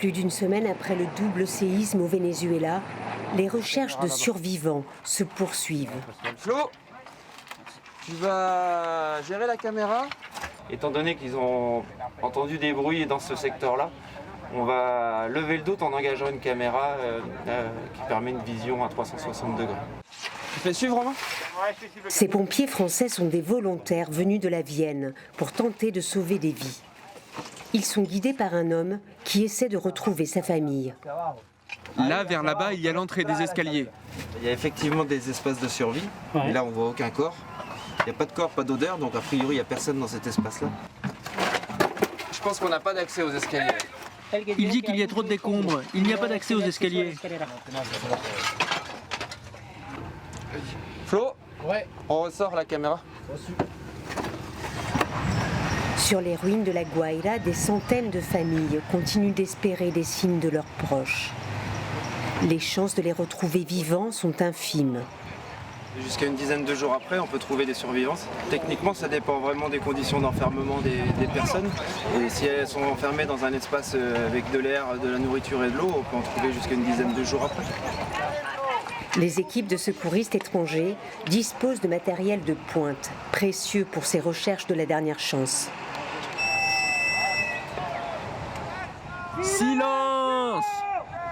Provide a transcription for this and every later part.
Plus d'une semaine après le double séisme au Venezuela, les recherches de survivants se poursuivent. Flo, tu vas gérer la caméra? Étant donné qu'ils ont entendu des bruits dans ce secteur-là, on va lever le doute en engageant une caméra qui permet une vision à 360 degrés. Tu fais suivre, Romain? Ces pompiers français sont des volontaires venus de la Vienne pour tenter de sauver des vies. Ils sont guidés par un homme qui essaie de retrouver sa famille. Là, vers là-bas, il y a l'entrée des escaliers. Il y a effectivement des espaces de survie, mais là on voit aucun corps. Il n'y a pas de corps, pas d'odeur, donc a priori il n'y a personne dans cet espace-là. Je pense qu'on n'a pas d'accès aux escaliers. Il dit qu'il y a trop de décombres. Il n'y a pas d'accès aux escaliers. Flo, on ressort la caméra. Sur les ruines de la Guaira, des centaines de familles continuent d'espérer des signes de leurs proches. Les chances de les retrouver vivants sont infimes. Jusqu'à une dizaine de jours après, on peut trouver des survivances. Techniquement, ça dépend vraiment des conditions d'enfermement des personnes. Et si elles sont enfermées dans un espace avec de l'air, de la nourriture et de l'eau, on peut en trouver jusqu'à une dizaine de jours après. Les équipes de secouristes étrangers disposent de matériel de pointe, précieux pour ces recherches de la dernière chance. Silence!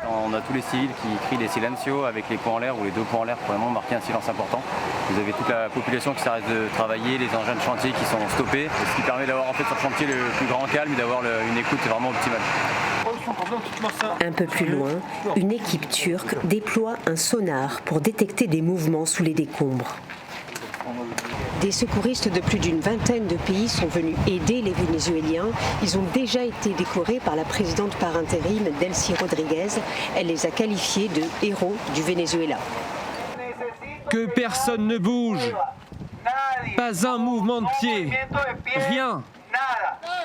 On a tous les civils qui crient des silencios avec les poings en l'air ou les deux poings en l'air pour vraiment marquer un silence important. Vous avez toute la population qui s'arrête de travailler, les engins de chantier qui sont stoppés, ce qui permet d'avoir en fait sur le chantier le plus grand calme et d'avoir une écoute vraiment optimale. Un peu plus loin, une équipe turque déploie un sonar pour détecter des mouvements sous les décombres. Des secouristes de plus d'une vingtaine de pays sont venus aider les Vénézuéliens. Ils ont déjà été décorés par la présidente par intérim Delcy Rodriguez. Elle les a qualifiés de héros du Venezuela. Que personne ne bouge. Pas un mouvement de pied. Rien.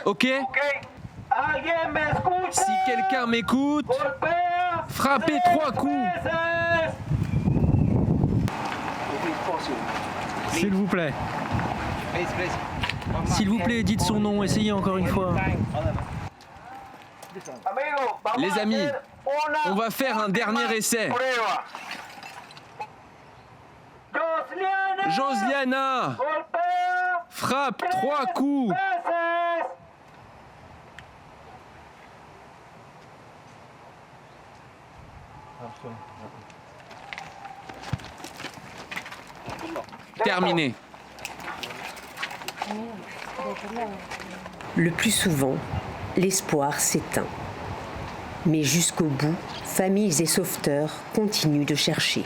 Ok? Si quelqu'un m'écoute, frappez 3 coups. S'il vous plaît. S'il vous plaît, dites son nom. Essayez encore une fois. Les amis, on va faire un dernier essai. Josiana, frappe 3 coups. Terminé. Le plus souvent, l'espoir s'éteint. Mais jusqu'au bout, familles et sauveteurs continuent de chercher.